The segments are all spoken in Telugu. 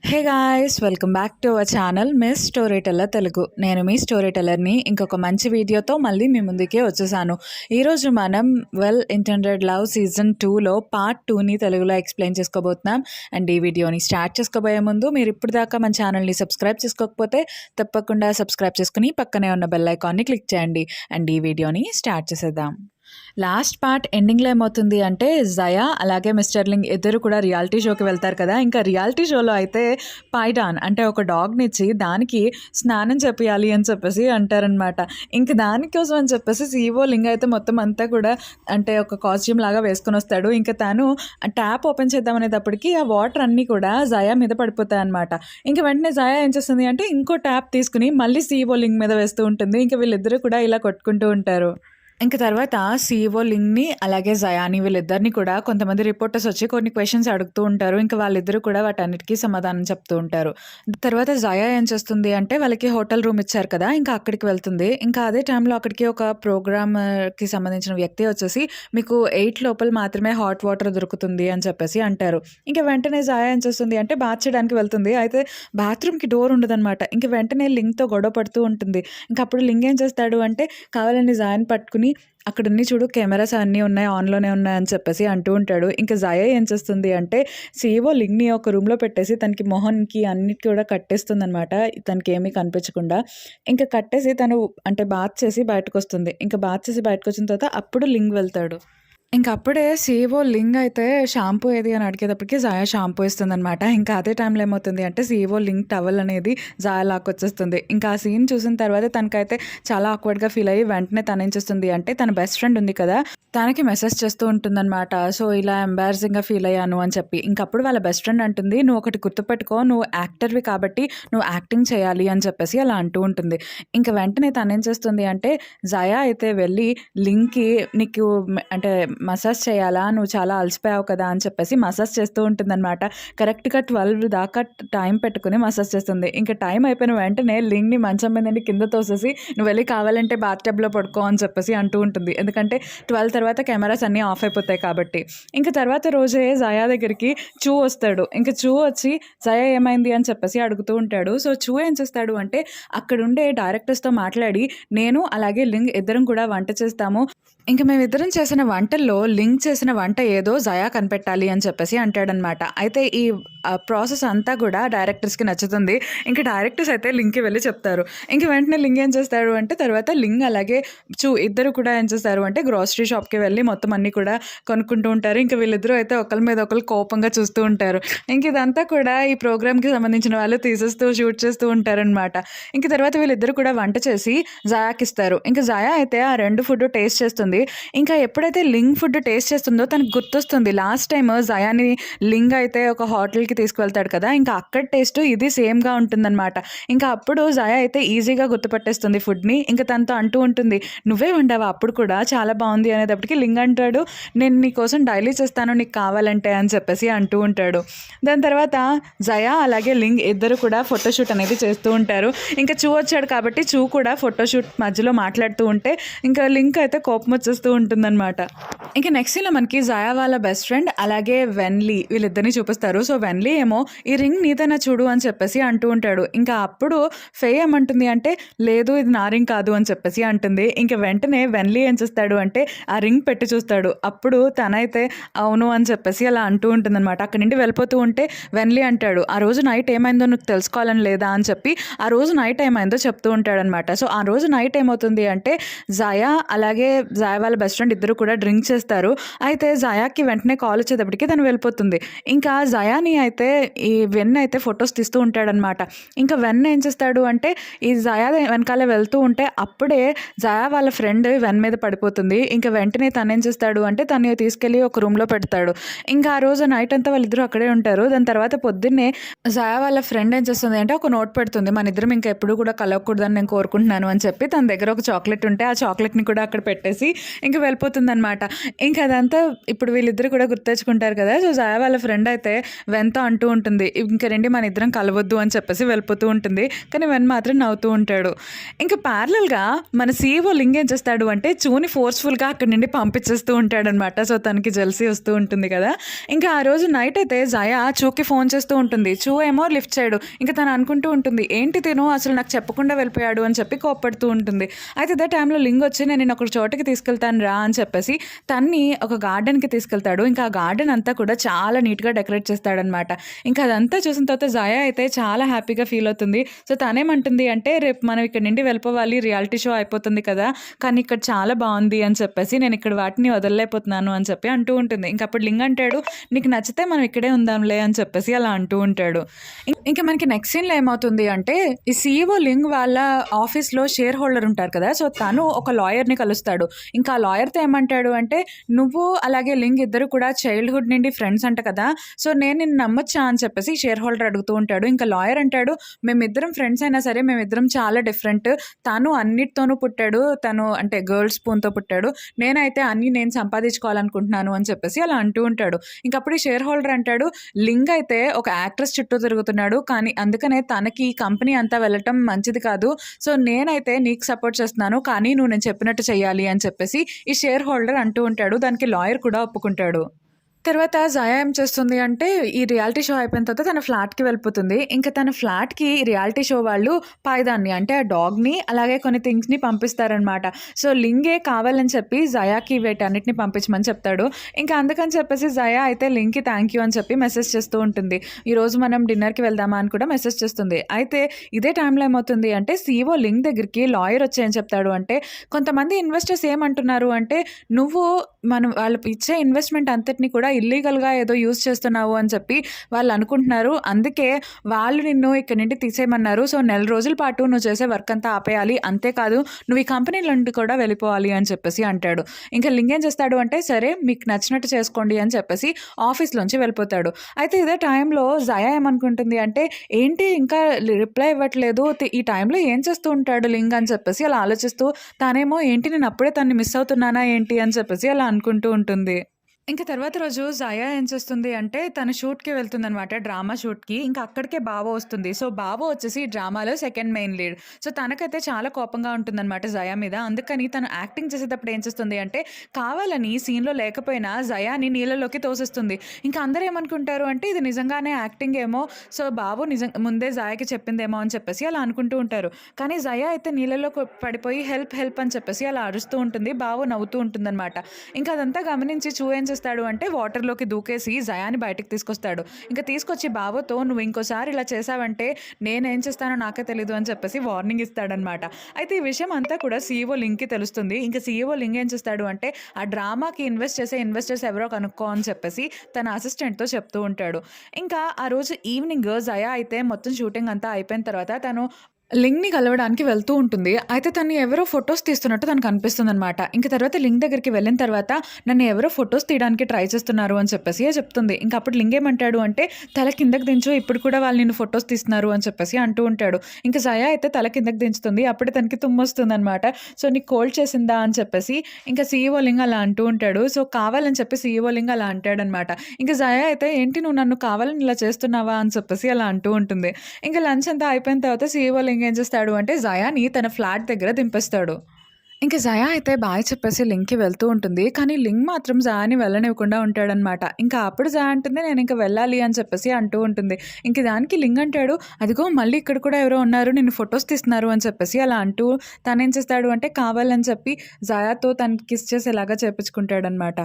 Hey guys, welcome back to our channel miss story teller Telugu. నేను మీ స్టోరీ టెల్లర్ని ఇంకొక మంచి వీడియోతో మళ్ళీ మీ ముందుకే వచ్చేసాను. ఈరోజు మనం వెల్ ఇంటెండెడ్ లవ్ సీజన్ 2లో పార్ట్ 2ని తెలుగులో ఎక్స్ప్లెయిన్ చేసుకోబోతున్నాం. అండ్ ఈ వీడియోని స్టార్ట్ చేసుకోబోయే ముందు మీరు ఇప్పుడు దాకా మన ఛానల్ని సబ్స్క్రైబ్ చేసుకోకపోతే తప్పకుండా సబ్స్క్రైబ్ చేసుకుని పక్కనే ఉన్న బెల్ ఐకాన్ని క్లిక్ చేయండి. అండ్ ఈ వీడియోని స్టార్ట్ చేసేద్దాం. లాస్ట్ పార్ట్ ఎండింగ్లో ఏమవుతుంది అంటే జయా అలాగే మిస్టర్ లింగ్ ఇద్దరు కూడా రియాలిటీ షోకి వెళ్తారు కదా. ఇంకా రియాలిటీ షోలో అయితే పైడాన్ అంటే ఒక డాగ్ని ఇచ్చి దానికి స్నానం చేపియాలి అని చెప్పేసి అంటారనమాట. ఇంక దానికోసం అని చెప్పేసి సీఈఓ లింగ్ అయితే మొత్తం అంతా కూడా అంటే ఒక కాస్ట్యూమ్ లాగా వేసుకొని వస్తాడు. ఇంకా తను ట్యాప్ ఓపెన్ చేద్దామనేటప్పటికి ఆ వాటర్ అన్నీ కూడా జయా మీద పడిపోతాయి అనమాట. ఇంకా వెంటనే జయా ఏం చేస్తుంది అంటే ఇంకో ట్యాప్ తీసుకుని మళ్ళీ సీఈఓ లింగ్ మీద వేస్తూ ఉంటుంది. ఇంకా వీళ్ళిద్దరూ కూడా ఇలా కొట్టుకుంటూ ఉంటారు. ఇంక తర్వాత సీఈఓ లింగ్ని అలాగే జయాని వీళ్ళిద్దరిని కూడా కొంతమంది రిపోర్టర్స్ వచ్చి కొన్ని క్వశ్చన్స్ అడుగుతూ ఉంటారు. ఇంకా వాళ్ళిద్దరూ కూడా వాటన్నిటికీ సమాధానం చెప్తూ ఉంటారు. తర్వాత జయా ఏం చేస్తుంది అంటే వాళ్ళకి హోటల్ రూమ్ ఇచ్చారు కదా, ఇంకా అక్కడికి వెళ్తుంది. ఇంకా అదే టైంలో అక్కడికి ఒక ప్రోగ్రామ్కి సంబంధించిన వ్యక్తి వచ్చేసి మీకు 8 లోపల మాత్రమే హాట్ వాటర్ దొరుకుతుంది అని చెప్పేసి అంటారు. ఇంకా వెంటనే జయా ఏం చేస్తుంది అంటే బాత్ చేయడానికి వెళ్తుంది. అయితే బాత్రూమ్కి డోర్ ఉండదన్నమాట. ఇంక వెంటనే లింగ్తో గొడవ పడుతూ ఉంటుంది. ఇంకా అప్పుడు లింగ్ ఏం చేస్తాడు అంటే కావాలని జయాని పట్టుకుని అక్కడ ఉన్ని చూడు కెమెరాస్ అన్నీ ఉన్నాయి, ఆన్లోనే ఉన్నాయి అని చెప్పేసి అంటూ ఉంటాడు. ఇంకా జయ ఏం చేస్తుంది అంటే సీఈఓ లింగ్ని ఒక రూమ్లో పెట్టేసి తనకి మొహన్కి అన్నిటి కూడా కట్టేస్తుంది అనమాట, తనకి ఏమీ కనిపించకుండా. ఇంకా కట్టేసి తను అంటే బాత్ చేసి బయటకు వస్తుంది. ఇంకా బాత్ చేసి బయటకు వచ్చిన తర్వాత అప్పుడు లింగ్ వెళ్తాడు. ఇంక అప్పుడే సీఈఓ లింగ్ అయితే షాంపూ ఏది అని అడిగేటప్పటికి జయా షాంపూ ఇస్తుందనమాట. ఇంకా అదే టైంలో ఏమవుతుంది అంటే సీఈఓ లింగ్ టవల్ అనేది జయా లాక్కొచ్చేస్తుంది. ఇంకా ఆ సీన్ చూసిన తర్వాత తనకైతే చాలా ఆక్వర్డ్గా ఫీల్ అయ్యి వెంటనే తను ఏం చేస్తుంది అంటే తన బెస్ట్ ఫ్రెండ్ ఉంది కదా తనకి మెసేజ్ చేస్తూ ఉంటుందన్నమాట. సో ఇలా ఎంబారసింగ్గా ఫీల్ అయ్యాను అని చెప్పి. ఇంకప్పుడు వాళ్ళ బెస్ట్ ఫ్రెండ్ అంటుంది నువ్వు ఒకటి గుర్తుపెట్టుకో, నువ్వు యాక్టర్వి కాబట్టి నువ్వు యాక్టింగ్ చేయాలి అని చెప్పేసి అలా అంటూ ఉంటుంది. ఇంకా వెంటనే తను ఏం చేస్తుంది అంటే జయా అయితే వెళ్ళి లింగ్కి నీకు అంటే మసాజ్ చేయాలా, నువ్వు చాలా అలసిపోయావు కదా అని చెప్పేసి మసాజ్ చేస్తూ ఉంటుందన్నమాట. కరెక్ట్గా 12 దాకా టైం పెట్టుకుని మసాజ్ చేస్తుంది. ఇంకా టైం అయిపోయిన వెంటనే లింగ్ని మంచం మీద నుండి కింద తోసేసి నువ్వు వెళ్ళి కావాలంటే బాత్ టబ్లో పడుకో అని చెప్పేసి అంటూ ఉంటుంది. ఎందుకంటే 12 తర్వాత కెమెరాస్ అన్నీ ఆఫ్ అయిపోతాయి కాబట్టి. ఇంకా తర్వాత రోజే జయా దగ్గరికి చూ వస్తాడు. ఇంకా చూ వచ్చి జయా ఏమైంది అని చెప్పేసి అడుగుతూ ఉంటాడు. సో చూ ఏం చేస్తాడు అంటే అక్కడుండే డైరెక్టర్స్తో మాట్లాడి నేను అలాగే లింగ్ ఇద్దరం కూడా వంట చేస్తాము, ఇంకా మేమిద్దరం చేసిన వంటల్లో లింక్ చేసిన వంట ఏదో జయా కనిపెట్టాలి అని చెప్పేసి అంటాడనమాట. అయితే ఈ ప్రాసెస్ అంతా కూడా డైరెక్టర్స్కి నచ్చుతుంది. ఇంకా డైరెక్టర్స్ అయితే లింక్కి వెళ్ళి చెప్తారు. ఇంక వెంటనే లింక్ ఏం చేస్తాడు అంటే తర్వాత లింక్ అలాగే చూ ఇద్దరు కూడా ఏం చేస్తారు అంటే గ్రాసరీ షాప్కి వెళ్ళి మొత్తం అన్నీ కూడా కొనుక్కుంటూ ఉంటారు. ఇంకా వీళ్ళిద్దరూ అయితే ఒకరి మీద ఒకరు కోపంగా చూస్తూ ఉంటారు. ఇంక ఇదంతా కూడా ఈ ప్రోగ్రామ్కి సంబంధించిన వాళ్ళు తీసేస్తూ షూట్ చేస్తూ ఉంటారనమాట. ఇంక తర్వాత వీళ్ళిద్దరు కూడా వంట చేసి జయాకి ఇస్తారు. ఇంకా జయా అయితే ఆ 2 ఫుడ్ టేస్ట్ చేస్తుంది. ఇంకా ఎప్పుడైతే లింగ్ ఫుడ్ టేస్ట్ చేస్తుందో తనకు గుర్తొస్తుంది లాస్ట్ టైం జయాని లింగ్ అయితే ఒక హోటల్కి తీసుకువెళ్తాడు కదా, ఇంకా అక్కడ టేస్ట్ ఇది సేమ్గా ఉంటుందన్నమాట. ఇంకా అప్పుడు జయా అయితే ఈజీగా గుర్తుపట్టేస్తుంది ఫుడ్ని. ఇంకా తనతో అంటూ ఉంటుంది నువ్వే ఉండవా అప్పుడు కూడా చాలా బాగుంది అనేటప్పటికి లింగ్ అంటాడు నేను నీకోసం డైలీ చేస్తాను నీకు కావాలంటే అని చెప్పేసి అంటూ ఉంటాడు. దాని తర్వాత జయా అలాగే లింగ్ ఇద్దరు కూడా ఫోటోషూట్ అనేది చేస్తూ ఉంటారు. ఇంకా చూ వచ్చాడు కాబట్టి చూ కూడా ఫోటోషూట్ మధ్యలో మాట్లాడుతూ ఉంటే ఇంకా లింక్ అయితే కోపం వచ్చేస్తూ ఉంటుందన్నమాట. ఇంకా నెక్స్ట్ ఇలా మనకి జయా వాళ్ళ బెస్ట్ ఫ్రెండ్ అలాగే వెన్లీ వీళ్ళిద్దరిని చూపిస్తారు. సో వెన్లీ ఏమో ఈ రింగ్ నీదైనా చూడు అని చెప్పేసి అంటూ ఉంటాడు. ఇంకా అప్పుడు ఫే ఏమంటుంది అంటే లేదు ఇది నా రింగ్ కాదు అని చెప్పేసి అంటుంది. ఇంకా వెంటనే వెన్లీ ఏం చేస్తాడు అంటే ఆ రింగ్ పెట్టి చూస్తాడు. అప్పుడు తనైతే అవును అని చెప్పేసి అలా అంటూ ఉంటుందన్నమాట. అక్కడి నుండి వెళ్ళిపోతూ ఉంటే వెన్లీ అంటాడు ఆ రోజు నైట్ ఏమైందో నువ్వు తెలుసుకోవాలని లేదా అని చెప్పి ఆ రోజు నైట్ ఏమైందో చెప్తూ ఉంటాడనమాట. సో ఆ రోజు నైట్ ఏమవుతుంది అంటే జయా అలాగే జయా వాళ్ళ బెస్ట్ ఫ్రెండ్ ఇద్దరు కూడా డ్రింక్ చేస్తారు. అయితే జయాకి వెంటనే కాల్ వచ్చేటప్పటికి తను వెళ్ళిపోతుంది. ఇంకా జయాని అయితే ఈ వెన్ అయితే ఫొటోస్ తీస్తూ ఉంటాడనమాట. ఇంకా వెన్ ఏం చేస్తాడు అంటే ఈ జయా వెనకాలే వెళ్తూ ఉంటే అప్పుడే జయా వాళ్ళ ఫ్రెండ్ వెన్ మీద పడిపోతుంది. ఇంకా వెంటనే తను ఏం చేస్తాడు అంటే తను తీసుకెళ్ళి ఒక రూమ్లో పెడతాడు. ఇంకా ఆ రోజు నైట్ అంతా వాళ్ళిద్దరూ అక్కడే ఉంటారు. దాని తర్వాత పొద్దున్నే జయా వాళ్ళ ఫ్రెండ్ ఏం చేస్తుంది అంటే ఒక నోట్ పెడుతుంది మన ఇద్దరం ఇంకా ఎప్పుడు కూడా కలవకూడదని నేను కోరుకుంటున్నాను అని చెప్పి తన దగ్గర ఒక చాక్లెట్ ఉంటే ఆ చాక్లెట్ని కూడా అక్కడ పెట్టేసి ఇంక వెళ్ళిపోతుందనమాట. ఇంక అదంతా ఇప్పుడు వీళ్ళిద్దరు కూడా గుర్తెచ్చుకుంటారు కదా! సో, జయ వాళ్ళ ఫ్రెండ్ అయితే వెన్‌తో అంటూ ఉంటుంది. "ఇంక రండి మన ఇద్దరం కలవొద్దు" అని చెప్పేసి వెళ్ళిపోతూ ఉంటుంది. కానీ వెన్ మాత్రం నవ్వుతూ ఉంటాడు. ఇంక ప్యారలల్‌గా మన సీఈఓ లింగ్ ఏం చేస్తాడు అంటే చూని ఫోర్స్‌ఫుల్‌గా అక్కడి నుండి పంపించేస్తూ ఉంటాడనమాట. సో, తనకి జెలసీ వస్తూ ఉంటుంది కదా! ఇంకా ఆ రోజు నైట్ అయితే జయ చూకి ఫోన్ చేస్తూ ఉంటుంది. చూ ఏమో లిఫ్ట్ చేయడు. ఇంక తను అనుకుంటూ ఉంటుంది. ఏంటి తిను అసలు నాకు చెప్పకుండా వెళ్ళిపోయాడు అని చెప్పి కోప్పడుతూ ఉంటుంది. అయితే అదే టైంలో లింగ్ వచ్చి నేను నిన్ను ఒక చోటకి తీసుకెళ్తాను రా అని చెప్పేసి తన్ని ఒక గార్డెన్‌కి తీసుకెళ్తాడు. ఇంకా ఆ గార్డెన్ అంతా కూడా చాలా నీట్‌గా డెకరేట్ చేస్తాడనమాట. ఇంకా అదంతా చూసిన తర్వాత జయ అయితే చాలా హ్యాపీగా ఫీల్ అవుతుంది. సో, తనేమంటుంది అంటే రేపు మనం ఇక్కడి నుండి వెళ్ళిపోవాలి. రియాలిటీ షో అయిపోతుంది కదా! కానీ ఇక్కడ చాలా బావుంది అని చెప్పేసి నేను ఇక్కడ వాటిని వదలలేకపోతున్నాను అని చెప్పి అంటూ ఉంటుంది. ఇంక అప్పుడు లింగ్ అంటాడు, "నీకు నచ్చితే మనం ఇక్కడే ఉందాంలే" అని చెప్పేసి అలా అంటూ ఉంటాడు. ఇంక మనకి నెక్స్ట్ సీన్‌లో ఏమవుతుంది అంటే ఈ సీఈఓ లింగ్ వాళ్ళ ఆఫీస్‌లో షేర్ హోల్డర్ ఉంటారు కదా! సో, తను ఒక లాయర్‌ని కలుస్తాడు. ఇంకా ఆ లాయర్‌తో ఏమంటాడు అంటే, "నువ్వు అలాగే లింగ్ ఇద్దరు కూడా చైల్డ్‌హుడ్ నుండి ఫ్రెండ్స్ అంట కదా! సో, నేను నిన్ను నమ్మొచ్చా?" అని చెప్పేసి షేర్ హోల్డర్ అడుగుతూ ఉంటాడు. ఇంకా లాయర్ అంటాడు, "మేమిద్దరం ఫ్రెండ్స్ అయినా సరే మేమిద్దరం చాలా డిఫరెంట్. తను అన్నిటితోనూ పుట్టాడు. తను అంటే గర్ల్ స్పూన్‌తో పుట్టాడు. నేనైతే అన్నీ నేను సంపాదించుకోవాలనుకుంటున్నాను" అని చెప్పేసి అలా అంటూ ఉంటాడు. ఇంకప్పుడు ఈ షేర్ హోల్డర్ అంటాడు, "లింగ్ అయితే ఒక యాక్ట్రెస్ చుట్టూ తిరుగుతున్నాడు. కానీ అందుకనే తనకి ఈ కంపెనీ అంతా వెళ్ళటం మంచిది కాదు. సో, నేనైతే నీకు సపోర్ట్ చేస్తున్నాను. కానీ నువ్వు నేను చెప్పినట్టు చెయ్యాలి" అని చెప్పేసి ఈ షేర్ హోల్డర్ అంటూ ఉంటాడు. దానికి లాయర్ కూడా ఒప్పుకుంటాడు. తర్వాత జయ ఏం చేస్తుంది అంటే, ఈ రియాలిటీ షో అయిపోయిన తర్వాత తన ఫ్లాట్‌కి వెళ్ళిపోతుంది. ఇంక తన ఫ్లాట్‌కి రియాలిటీ షో వాళ్ళు పాయిదాన్ని అంటే ఆ డాగ్‌ని అలాగే కొన్ని థింగ్స్‌ని పంపిస్తారనమాట. సో, లింగే కావాలని చెప్పి జయాకి వీటన్నిటిని పంపించమని చెప్తాడు. ఇంకా అందుకని చెప్పేసి జయ అయితే లింగ్‌కి థ్యాంక్ యూ అని చెప్పి మెసేజ్ చేస్తూ ఉంటుంది. ఈరోజు మనం డిన్నర్‌కి వెళ్దామా అని కూడా మెసేజ్ చేస్తుంది. అయితే ఇదే టైంలో ఏమవుతుంది అంటే సీఈఓ లింగ్ దగ్గరికి లాయర్ వచ్చి ఏం చెప్తాడు అంటే, కొంతమంది ఇన్వెస్టర్స్ ఏమంటున్నారు అంటే, "నువ్వు మనం వాళ్ళు ఇచ్చే ఇన్వెస్ట్‌మెంట్ అంతటిని కూడా ఇల్లీగల్‌గా ఏదో యూజ్ చేస్తున్నావు" అని చెప్పి వాళ్ళు అనుకుంటున్నారు. అందుకే వాళ్ళు నిన్ను ఇక్కడి నుండి తీసేయమన్నారు. సో, నెల రోజుల పాటు నువ్వు చేసే వర్క్ అంతా ఆపేయాలి. అంతేకాదు నువ్వు ఈ కంపెనీ నుండి కూడా వెళ్ళిపోవాలి అని చెప్పేసి అంటాడు. ఇంకా లింగ్ ఏం చేస్తాడు అంటే, సరే మీకు నచ్చినట్టు చేసుకోండి అని చెప్పేసి ఆఫీస్‌లోంచి వెళ్ళిపోతాడు. అయితే ఇదే టైంలో జయ ఏమనుకుంటుంది అంటే, ఏంటి ఇంకా రిప్లై ఇవ్వట్లేదు. ఈ టైంలో ఏం చేస్తూ ఉంటాడు లింగ్ అని చెప్పేసి అలా ఆలోచిస్తూ తానేమో ఏంటి నేను అప్పుడే తనని మిస్ అవుతున్నానా ఏంటి అని చెప్పేసి అలా అనుకుంటూ ఉంటుంది. ఇంక తర్వాత రోజు జయ ఏం చేస్తుంది అంటే, తను షూట్‌కి వెళ్తుందనమాట. డ్రామా షూట్‌కి. ఇంక అక్కడికే బావ వస్తుంది. సో, బావ వచ్చేసి ఈ డ్రామాలో సెకండ్ మెయిన్ లీడ్. సో, తనకైతే చాలా కోపంగా ఉంటుందనమాట జయ మీద. అందుకని తను యాక్టింగ్ చేసేటప్పుడు ఏం చేస్తుంది అంటే, కావాలని సీన్‌లో లేకపోయినా జయాని నీళ్ళలోకి తోసేస్తుంది. ఇంక అందరూ ఏమనుకుంటారు అంటే, ఇది నిజంగానే యాక్టింగ్ ఏమో, సో, బావ ముందే జయకి చెప్పిందేమో అని చెప్పేసి అలా అనుకుంటూ ఉంటారు. కానీ జయ అయితే నీళ్ళలో పడిపోయి హెల్ప్, హెల్ప్ అని చెప్పేసి అలా అరుస్తూ ఉంటుంది. బావ నవ్వుతూ ఉంటుందనమాట. ఇంక అదంతా గమనించి చూ ఏం చేస్తాడు అంటే వాటర్‌లోకి దూకేసి జయాని బయటికి తీసుకొస్తాడు. ఇంక తీసుకొచ్చి బావతో "నువ్వు ఇంకోసారి ఇలా చేశావంటే నేనేం చేస్తానో నాకే తెలీదు" అని చెప్పేసి వార్నింగ్ ఇస్తాడనమాట. అయితే ఈ విషయం అంతా కూడా సీఈఓ లింగ్‌కి తెలుస్తుంది. ఇంక సీఈఓ లింగ్ ఏం చేస్తాడు అంటే, ఆ డ్రామాకి ఇన్వెస్ట్ చేసే ఇన్వెస్టర్స్ ఎవరో కనుక్కో అని చెప్పేసి తన అసిస్టెంట్‌తో చెప్తూ ఉంటాడు. ఇంకా ఆ రోజు ఈవినింగ్ జయ అయితే మొత్తం షూటింగ్ అంతా అయిపోయిన తర్వాత తను లింగ్‌ని కలవడానికి వెళ్తూ ఉంటుంది. అయితే తన్ని ఎవరో ఫోటోస్ తీస్తున్నట్టు తనకు అనిపిస్తుందనమాట. ఇంక తర్వాత లింగ్ దగ్గరికి వెళ్ళిన తర్వాత నన్ను ఎవరో ఫోటోస్ తీయడానికి ట్రై చేస్తున్నారు అని చెప్పేసి చెప్తుంది. ఇంక అప్పుడు లింగ్ ఏమంటాడు అంటే, "తల కిందకి దించు ఇప్పుడు కూడా వాళ్ళు నిన్ను ఫోటోస్ తీస్తున్నారు" అని చెప్పేసి అంటూ ఉంటాడు. ఇంక జయ అయితే తల కిందకి దించుతుంది. అప్పుడే తనకి తుమ్మొస్తుందనమాట. "సో, నీకు కోల్డ్ చేసిందా?" అని చెప్పేసి ఇంక సీఈఓ లింగ్ అలా అంటూ ఉంటాడు. సో, కావాలని చెప్పి సీఈఓ లింగ్ అలా అంటాడనమాట. ఇంక జయ అయితే, "ఏంటి నువ్వు నన్ను కావాలని ఇలా చేస్తున్నావా?" అని చెప్పేసి అలా అంటూ ఉంటుంది. ఇంక లంచ్ అంతా అయిపోయిన తర్వాత సీఈఓ లింగ్ ఏం చేస్తాడు అంటే జయాని తన ఫ్లాట్ దగ్గర దింపేస్తాడు. ఇంక జయ అయితే బాయ్ చెప్పేసి లింగ్‌కి వెళ్తూ ఉంటుంది. కానీ లింగ్ మాత్రం జయాని వెళ్ళనివ్వకుండా ఉంటాడనమాట. ఇంకా అప్పుడు జయ అంటుంది నేనింక వెళ్ళాలి అని చెప్పేసి అంటూ ఉంటుంది. ఇంక దానికి లింగ్ అంటాడు, "అదిగో మళ్ళీ ఇక్కడ కూడా ఎవరో ఉన్నారు నిన్ను ఫోటోస్ తీస్తున్నారు" అని చెప్పేసి అలా అంటూ తనేం చేస్తాడు అంటే కావాలని చెప్పి జయాతో తనకి కిస్ చేసేలాగా చేపించుకుంటాడనమాట.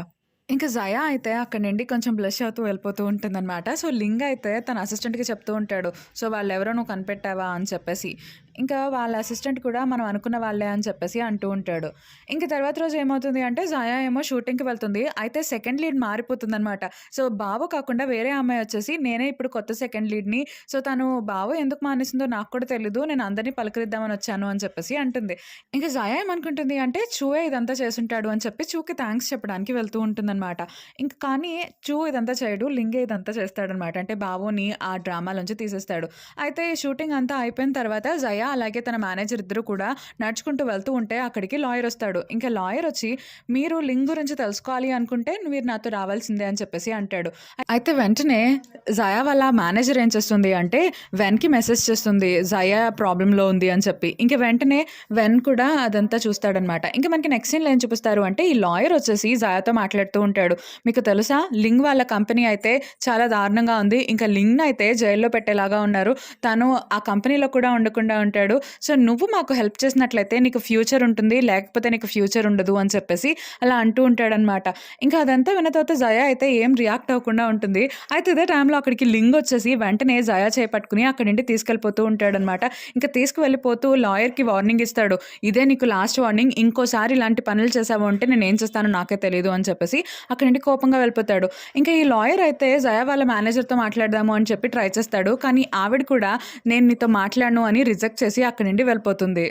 ఇంక జయ అయితే అక్కడి నుండి కొంచెం బ్లష్ అవుతూ వెళ్ళిపోతూ ఉంటుందనమాట. సో, లింగ్ అయితే తన అసిస్టెంట్‌కి చెప్తూ ఉంటాడు. సో, వాళ్ళెవరో నువ్వు కనిపెట్టావా అని చెప్పేసి. ఇంకా వాళ్ళ అసిస్టెంట్ కూడా మనం అనుకున్న వాళ్ళే అని చెప్పేసి అంటూ ఉంటాడు. ఇంక తర్వాత రోజు ఏమవుతుంది అంటే జయ ఏమో షూటింగ్‌కి వెళ్తుంది. అయితే సెకండ్ లీడ్ మారిపోతుందనమాట. సో, బావ కాకుండా వేరే అమ్మాయి వచ్చేసి నేనే ఇప్పుడు కొత్త సెకండ్ లీడ్‌ని. సో, తను బావ ఎందుకు మానేసిందో నాకు కూడా తెలీదు. నేను అందరిని పలకరిద్దామని వచ్చాను అని చెప్పేసి అంటుంది. ఇంక జయ ఏమనుకుంటుంది అంటే చూయే ఇదంతా చేసుంటాడు అని చెప్పి చూకి థాంక్స్ చెప్పడానికి వెళ్తూ ఉంటుందనమాట. ఇంక కానీ చూ ఇదంతా చేయడు. లింగే ఇదంతా చేస్తాడనమాట. అంటే బావోని ఆ డ్రామాలోంచి తీసేస్తాడు. అయితే షూటింగ్ అంతా అయిపోయిన తర్వాత జయ అలాగే తన మేనేజర్ ఇద్దరు కూడా నడుచుకుంటూ వెళ్తూ ఉంటే అక్కడికి లాయర్ వస్తాడు. ఇంకా లాయర్ వచ్చి, "మీరు లింక్ గురించి తెలుసుకోవాలి అనుకుంటే మీరు నాతో రావాల్సిందే" అని చెప్పేసి అంటాడు. అయితే వెంటనే జయా వాళ్ళ మేనేజర్ ఏం చేస్తుంది అంటే వెన్‌కి మెసేజ్ చేస్తుంది, జయా ప్రాబ్లమ్‌లో ఉంది అని చెప్పి. ఇంక వెంటనే వెన్ కూడా అదంతా చూస్తాడనమాట. ఇంక మనకి నెక్స్ట్ సీన్‌లో ఏం చూపిస్తారు అంటే ఈ లాయర్ వచ్చేసి జయాతో మాట్లాడుతూ ఉంటాడు. "మీకు తెలుసా లింగ్ వాళ్ళ కంపెనీ అయితే చాలా దారుణంగా ఉంది. ఇంకా లింగ్‌నయితే జైల్‌లో పెట్టేలాగా ఉన్నారు. తను ఆ కంపెనీలో కూడా ఉండకుండా ఉంటాడు. సో నువ్వు మాకు హెల్ప్ చేసినట్లయితే నీకు ఫ్యూచర్ ఉంటుంది. లేకపోతే నీకు ఫ్యూచర్ ఉండదు" అని చెప్పేసి అలా అంటూ ఉంటాడనమాట. ఇంకా అదంతా విన్న తర్వాత జయా అయితే ఏం రియాక్ట్ అవ్వకుండా ఉంటుంది. అయితే ఇదే టైంలో అక్కడికి లింగ్ వచ్చేసి వెంటనే జయా చేయి పట్టుకుని అక్కడి నుండి తీసుకెళ్ళిపోతూ ఉంటాడనమాట. ఇంకా తీసుకువెళ్ళిపోతూ లాయర్‌కి వార్నింగ్ ఇస్తాడు. "ఇదే నీకు లాస్ట్ వార్నింగ్. ఇంకోసారి ఇలాంటి పనులు చేశావు అంటే నేనేం చేస్తానో నాకే తెలీదు" అని చెప్పేసి అక్కడి నుండి కోపంగా వెళ్ళిపోతాడు. ఇంకా ఈ లాయర్ అయితే జయా వాళ్ళ మేనేజర్‌తో మాట్లాడదాము అని చెప్పి ట్రై చేస్తాడు. కానీ ఆవిడ కూడా "నేను నీతో మాట్లాడను" అని రిజెక్ట్ చేసి అక్కడి నుండి వెళ్ళిపోతుంది.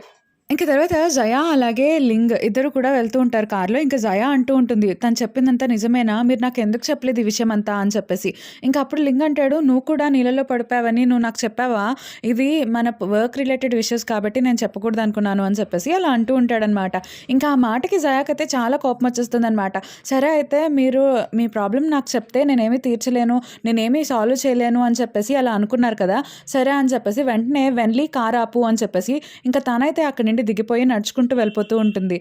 ఇంక తర్వాత జయా అలాగే లింగ్ ఇద్దరు కూడా వెళ్తూ ఉంటారు కార్‌లో. ఇంక జయా అంటూ ఉంటుంది, "తను చెప్పిందంతా నిజమేనా? మీరు నాకెందుకు చెప్పలేదు ఈ విషయం అంతా" అని చెప్పేసి. ఇంక అప్పుడు లింగ్ అంటాడు, "నువ్వు కూడా నీళ్ళలో పడిపోయావని నువ్వు నాకు చెప్పావా? ఇది మన వర్క్ రిలేటెడ్ ఇష్యూస్ కాబట్టి నేను చెప్పకూడదు అనుకున్నాను" అని చెప్పేసి అలా అంటూ ఉంటాడనమాట. ఇంకా ఆ మాటకి జయాకైతే చాలా కోపం వచ్చేస్తుందనమాట. "సరే అయితే మీరు మీ ప్రాబ్లమ్ నాకు చెప్తే నేనేమి తీర్చలేను, నేనేమి సాల్వ్ చేయలేను" అని చెప్పేసి అలా అనుకున్నారు కదా! సరే అని చెప్పేసి వెంటనే "వెన్లీ కార్ ఆపు" అని చెప్పేసి ఇంకా తనైతే అక్కడి నుండి దిగిపోయి నడుచుకుంటూ వెళ్ళిపోతూ ఉంటుంది.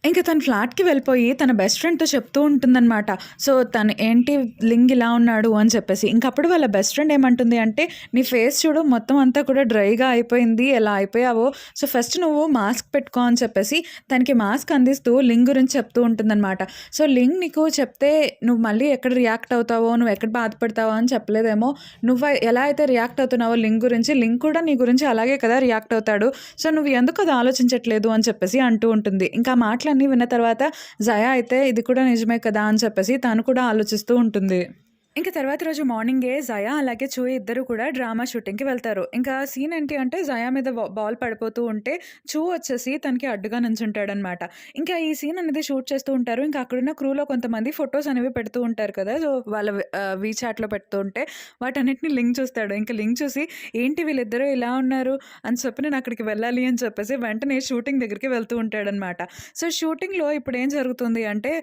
ఇంక తను ఫ్లాట్‌కి వెళ్ళిపోయి తన బెస్ట్ ఫ్రెండ్‌తో చెప్తూ ఉంటుందనమాట. సో, తను ఏంటి లింగ్ ఇలా ఉన్నాడు అని చెప్పేసి. ఇంకప్పుడు వాళ్ళ బెస్ట్ ఫ్రెండ్ ఏమంటుంది అంటే, "నీ ఫేస్ చూడు మొత్తం అంతా కూడా డ్రైగా అయిపోయింది. ఎలా అయిపోయావో. సో, ఫస్ట్ నువ్వు మాస్క్ పెట్టుకో" అని చెప్పేసి తనకి మాస్క్ అందిస్తూ లింగ్ గురించి చెప్తూ ఉంటుందనమాట. సో, లింగ్ నీకు చెప్తే నువ్వు మళ్ళీ ఎక్కడ రియాక్ట్ అవుతావో, నువ్వు ఎక్కడ బాధపడతావో అని చెప్పలేదేమో. నువ్వు ఎలా అయితే రియాక్ట్ అవుతున్నావో లింగ్ గురించి, లింగ్ కూడా నీ గురించి అలాగే కదా రియాక్ట్ అవుతాడు. సో, నువ్వు ఎందుకు అది ఆలోచించట్లేదు అని చెప్పేసి అంటూ ఉంటుంది. ఇంకా ఆ మాటలన్నీ విన్న తర్వాత జయా అయితే ఇది కూడా నిజమే కదా అని చెప్పేసి తను కూడా ఆలోచిస్తూ ఉంటుంది. ఇంక తర్వాత రోజు మార్నింగే జయా అలాగే చూయి ఇద్దరు కూడా డ్రామా షూటింగ్‌కి వెళ్తారు. ఇంకా సీన్ ఏంటి అంటే జయా మీద బాల్ పడిపోతూ ఉంటే చూ వచ్చేసి తనకి అడ్డుగా నించుంటాడనమాట. ఇంకా ఈ సీన్ అనేది షూట్ చేస్తూ ఉంటారు. ఇంకా అక్కడున్న క్రూలో కొంతమంది ఫోటోస్ అనేవి పెడుతూ ఉంటారు కదా! సో, వాళ్ళ వీచాట్‌లో పెడుతూ ఉంటే వాటన్నిటిని లింక్ చూస్తాడు. ఇంకా లింక్ చూసి ఏంటి వీళ్ళిద్దరూ ఇలా ఉన్నారు అని చెప్పి నేను అక్కడికి వెళ్ళాలి అని చెప్పేసి వెంటనే షూటింగ్ దగ్గరికి వెళ్తూ ఉంటాడనమాట. సో, షూటింగ్‌లో ఇప్పుడేం జరుగుతుంది అంటే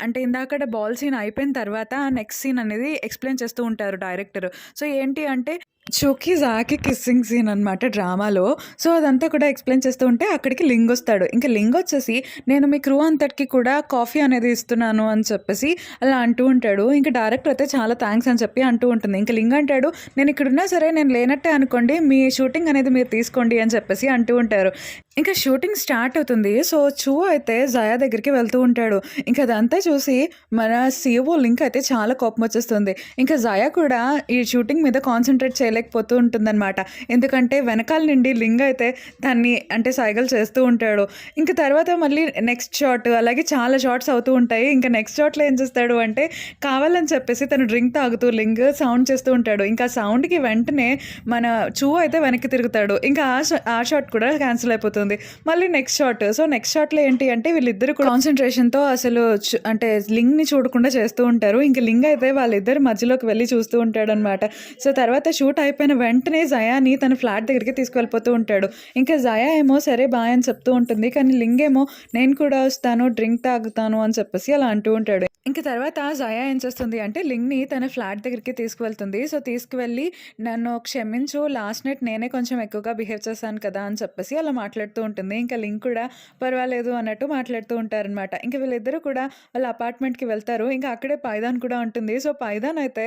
అంటే ఇందాకడ బాల్ సీన్ అయిపోయిన తర్వాత నెక్స్ట్ సీన్ అనేది ఎక్స్‌ప్లెయిన్ చేస్తూ ఉంటారు డైరెక్టర్. సో, ఏంటి అంటే చూకి, జాకి కిస్సింగ్ సీన్ అనమాట డ్రామాలో. సో, అదంతా కూడా ఎక్స్‌ప్లెయిన్ చేస్తూ ఉంటే అక్కడికి లింగ్ వస్తాడు. ఇంక లింగ్ వచ్చేసి నేను మీ క్రూ అంతటికి కూడా కాఫీ అనేది ఇస్తున్నాను అని చెప్పేసి అలా అంటూ ఉంటాడు. ఇంక డైరెక్టర్ అయితే చాలా థాంక్స్ అని చెప్పి అంటూ ఉంటుంది. ఇంక లింగ్ అంటాడు, "నేను ఇక్కడున్నా సరే నేను లేనట్టే అనుకోండి. మీ షూటింగ్ అనేది మీరు తీసుకోండి" అని చెప్పేసి అంటూ ఉంటారు. ఇంకా షూటింగ్ స్టార్ట్ అవుతుంది. సో, చూ అయితే జయా దగ్గరికి వెళ్తూ ఉంటాడు. ఇంక అదంతా చూసి మన సీఈఓ లింక్ అయితే చాలా కోపం వచ్చేస్తుంది. ఇంకా జయా కూడా ఈ షూటింగ్ మీద కాన్సంట్రేట్ చేయలేకపోతూ ఉంటుందన్నమాట. ఎందుకంటే వెనకాల నుండి లింగ్ అయితే దాన్ని అంటే సైగలు చేస్తూ ఉంటాడు. ఇంక తర్వాత మళ్ళీ నెక్స్ట్ షాట్ అలాగే చాలా షాట్స్ అవుతూ ఉంటాయి. ఇంకా నెక్స్ట్ షాట్‌లో ఏం చేస్తాడు అంటే కావాలని చెప్పేసి తను డ్రింక్ తాగుతూ లింగ్ సౌండ్ చేస్తూ ఉంటాడు. ఇంకా సౌండ్‌కి వెంటనే మన చూ అయితే వెనక్కి తిరుగుతాడు. ఇంకా ఆ షాట్ కూడా క్యాన్సిల్ అయిపోతుంది. మళ్ళీ నెక్స్ట్ షాట్. సో, నెక్స్ట్ షాట్‌లో ఏంటి అంటే వీళ్ళిద్దరు కూడా కాన్సంట్రేషన్‌తో అసలు అంటే లింగ్‌ని చూడకుండా చేస్తూ ఉంటారు. ఇంక లింగ్ అయితే వాళ్ళిద్దరి మధ్యలోకి వెళ్ళి చూస్తూ ఉంటాడనమాట. సో, తర్వాత షూట్ అయిపోయిన వెంటనే జయాని తన ఫ్లాట్ దగ్గరికి తీసుకెళ్ళిపోతూ ఉంటాడు. ఇంకా జయా ఏమో సరే బాయ్ అని చెప్తూ ఉంటుంది. కానీ లింగ్ ఏమో నేను కూడా వస్తాను, డ్రింక్ తాగుతాను అని చెప్పేసి అలా అంటూ ఉంటాడు. ఇంక తర్వాత జయా ఏం చేస్తుంది అంటే లింగ్‌ని తన ఫ్లాట్ దగ్గరికి తీసుకువెళ్తుంది. సో, తీసుకువెళ్ళి నన్ను క్షమించు లాస్ట్ నైట్ నేనే కొంచెం ఎక్కువగా బిహేవ్ చేశాను కదా అని చెప్పేసి అలా మాట్లాడుతూ ఉంటుంది. ఇంకా లింగ్ కూడా పర్వాలేదు అన్నట్టు మాట్లాడుతూ ఉంటారనమాట. ఇంక వీళ్ళిద్దరూ కూడా వాళ్ళ అపార్ట్మెంట్‌కి వెళ్తారు. ఇంకా అక్కడే పైదాన్ కూడా ఉంటుంది. సో, పైదాన్ అయితే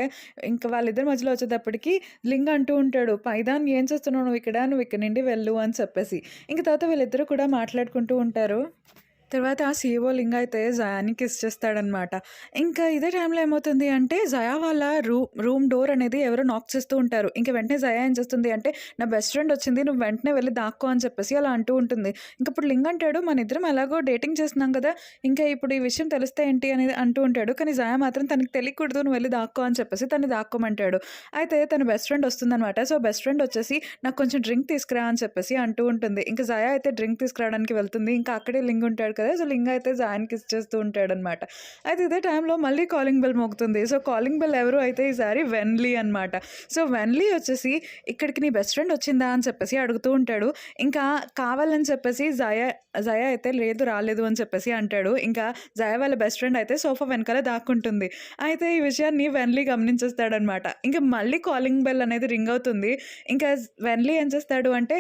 ఇంక వాళ్ళిద్దరి మధ్యలో వచ్చేటప్పటికి లింగ్ అంటూ ఉంటాడు, "పైదాన్ ఏం చేస్తున్నావు నువ్వు ఇక్కడ? నువ్వు ఇక్కడి నుండి వెళ్ళు" అని చెప్పేసి. ఇంక తర్వాత వీళ్ళిద్దరూ కూడా మాట్లాడుకుంటూ ఉంటారు. తర్వాత సీఈఓ లింగ్ అయితే జయాని కిస్ చేస్తాడనమాట. ఇంకా ఇదే టైంలో ఏమవుతుంది అంటే జయా వాళ్ళ రూమ్ డోర్ అనేది ఎవరో నాక్ చేస్తూ ఉంటారు. ఇంక వెంటనే జయా ఏం చేస్తుంది అంటే నా బెస్ట్ ఫ్రెండ్ వచ్చింది, నువ్వు వెంటనే వెళ్ళి దాక్కో అని చెప్పేసి అలా అంటూ ఉంటుంది. ఇంక ఇప్పుడు లింగ్ అంటాడు, మన ఇద్దరం ఎలాగో డేటింగ్ చేస్తున్నాం కదా, ఇంకా ఇప్పుడు ఈ విషయం తెలిస్తే ఏంటి అనేది అంటూ ఉంటాడు. కానీ జయా మాత్రం తనకి తెలియకూడదు, నువ్వు వెళ్ళి దాక్కో అని చెప్పేసి తను దాక్కోమంటాడు. అయితే తన బెస్ట్ ఫ్రెండ్ వస్తుందనమాట. సో, బెస్ట్ ఫ్రెండ్ వచ్చేసి నాకు కొంచెం డ్రింక్ తీసుకురా అని చెప్పేసి అంటూ ఉంటుంది. ఇంకా జయా అయితే డ్రింక్ తీసుకురావడానికి వెళ్తుంది. ఇంకా అక్కడే లింగ్ ఉంటాడు కదా. సో లింగ అయితే జాయాని కిస్ చేస్తూ ఉంటాడనమాట. అయితే ఇదే టైంలో మళ్ళీ కాలింగ్ బెల్ మోగుతుంది. సో కాలింగ్ బెల్ ఎవరు అయితే ఈసారి వెన్లీ అనమాట. సో వెన్లీ వచ్చేసి ఇక్కడికి నీ బెస్ట్ ఫ్రెండ్ వచ్చిందా అని చెప్పేసి అడుగుతూ ఉంటాడు. ఇంకా కావాలని చెప్పేసి జయ అయితే లేదు రాలేదు అని చెప్పేసి అంటాడు. ఇంకా జయ వాళ్ళ బెస్ట్ ఫ్రెండ్ అయితే సోఫా వెనకాల దాక్కుంటుంది. అయితే ఈ విషయాన్ని వెన్లీ గమనించేస్తాడనమాట. ఇంకా మళ్ళీ కాలింగ్ బెల్ అనేది రింగ్ అవుతుంది. ఇంకా వెన్లీ ఏం చేస్తాడు అంటే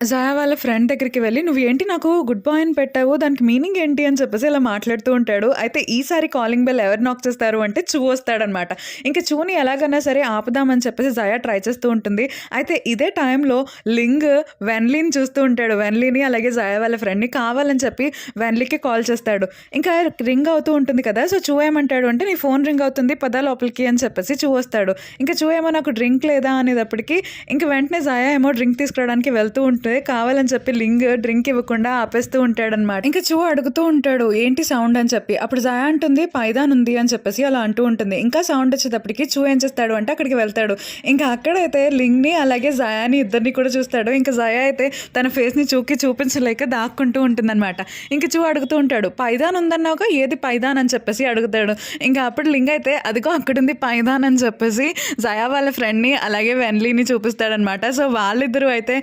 జయ వాళ్ళ ఫ్రెండ్ దగ్గరికి వెళ్ళి నువ్వు ఏంటి నాకు గుడ్ బాయ్ అని పెట్టావు, దానికి మీనింగ్ ఏంటి అని చెప్పేసి ఇలా మాట్లాడుతూ ఉంటాడు. అయితే ఈసారి కాలింగ్ బెల్ ఎవరు నాక్ చేస్తారు అంటే చూ వస్తాడనమాట. ఇంకా చూని ఎలాగైనా సరే ఆపుదామని చెప్పేసి జయ ట్రై చేస్తూ ఉంటుంది. అయితే ఇదే టైంలో లింగ్ వెన్లీని చూస్తూ ఉంటాడు. వెన్లీని అలాగే జయ వాళ్ళ ఫ్రెండ్ని కావాలని చెప్పి వెన్లీకి కాల్ చేస్తాడు. ఇంకా రింగ్ అవుతూ ఉంటుంది కదా. సో చూ ఏమంటాడు అంటే నీ ఫోన్ రింగ్ అవుతుంది పదా లోపలికి అని చెప్పేసి చూ వస్తాడు. ఇంకా చూ ఏమో నాకు డ్రింక్ లేదా అనేటప్పటికి ఇంకా వెంటనే జయ ఏమో డ్రింక్ తీసుకురావడానికి వెళ్తూ ఉంటుంది. కావాలని చెప్పి లింగ్ డ్రింక్ ఇవ్వకుండా ఆపేస్తూ ఉంటాడనమాట. ఇంకా చూ అడుగుతూ ఉంటాడు ఏంటి సౌండ్ అని చెప్పి. అప్పుడు జయ అంటుంది పైదాన్ ఉంది అని చెప్పేసి అలా అంటూ ఉంటుంది. ఇంకా సౌండ్ వచ్చేటప్పటికి చూ ఏం చేస్తాడు అంటే అక్కడికి వెళ్తాడు. ఇంకా అక్కడైతే లింగ్ని అలాగే జయాని ఇద్దరిని కూడా చూస్తాడు. ఇంకా జయ అయితే తన ఫేస్ని చూకి చూపించలేక దాక్కుంటూ ఉంటుందన్నమాట. ఇంకా చూ అడుగుతూ ఉంటాడు పైదాన్ ఉందన్నావుగా ఏది పైదాన్ అని చెప్పేసి అడుగుతాడు. ఇంకా అప్పుడు లింగ్ అయితే అదిగో అక్కడుంది పైదాన్ అని చెప్పేసి జయ వాళ్ళ ఫ్రెండ్ని అలాగే వెన్లీని చూపిస్తాడనమాట. సో వాళ్ళిద్దరూ అయితే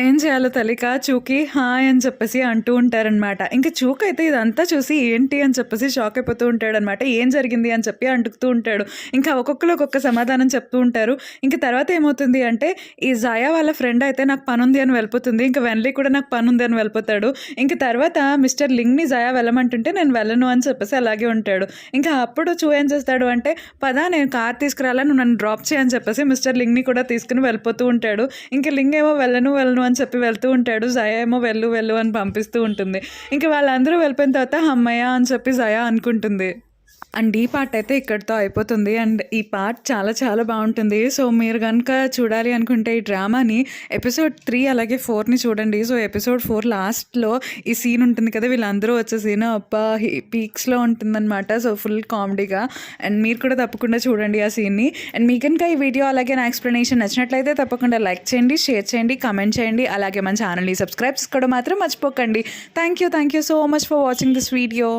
ఏం చేయాలి తెలియక చూకి హాయ్ అని చెప్పేసి అంటూ ఉంటారనమాట. ఇంకా చూక్ అయితే ఇదంతా చూసి ఏంటి అని చెప్పేసి షాక్ అయిపోతూ ఉంటాడనమాట. ఏం జరిగింది అని చెప్పి అంటుకుతూ ఉంటాడు. ఇంకా ఒక్కొక్కరు ఒక్కొక్క సమాధానం చెప్తూ ఉంటారు. ఇంకా తర్వాత ఏమవుతుంది అంటే ఈ జయ వాళ్ళ ఫ్రెండ్ అయితే నాకు పని ఉంది అని వెళ్ళిపోతుంది. ఇంకా వెన్లీ కూడా నాకు పని ఉంది అని వెళ్ళిపోతాడు. ఇంకా తర్వాత మిస్టర్ లింగ్ని జయ వెళ్ళమంటుంటే నేను వెళ్ళను అని చెప్పేసి అలాగే ఉంటాడు. ఇంకా అప్పుడు చూ ఏం చేస్తాడు అంటే పదా నేను కార్ తీసుకురాలా నువ్వు నన్ను డ్రాప్ చేయని చెప్పేసి మిస్టర్ లింగ్ని కూడా తీసుకుని వెళ్ళిపోతూ ఉంటాడు. ఇంకా లింగ్ ఏమో వెళ్ళను అని చెప్పి వెళ్తూ ఉంటాడు. జయ ఏమో వెళ్ళు అని పంపిస్తూ ఉంటుంది. ఇంకా వాళ్ళందరూ వెళ్ళిపోయిన తర్వాత అమ్మయ్య అని చెప్పి జయ అనుకుంటుంది. అండ్ ఈ పార్ట్ అయితే ఇక్కడితో అయిపోతుంది. అండ్ ఈ పార్ట్ చాలా చాలా బాగుంటుంది. సో మీరు కనుక చూడాలి అనుకుంటే ఈ డ్రామాని ఎపిసోడ్ 3 అలాగే 4ని చూడండి. సో ఎపిసోడ్ 4 లాస్ట్లో ఈ సీన్ ఉంటుంది కదా, వీళ్ళందరూ వచ్చే సీన్ అబ్బా పీక్స్లో ఉంటుందన్నమాట. సో ఫుల్ కామెడీగా. అండ్ మీరు కూడా తప్పకుండా చూడండి ఆ సీన్ని. అండ్ మీకు కనుక ఈ వీడియో అలాగే నా ఎక్స్ప్లెనేషన్ నచ్చినట్లయితే తప్పకుండా లైక్ చేయండి, షేర్ చేయండి, కమెంట్ చేయండి. అలాగే మన ఛానల్ని సబ్స్క్రైబ్ చేసుకోవడం మాత్రం మర్చిపోకండి. Thank you so much for watching this video.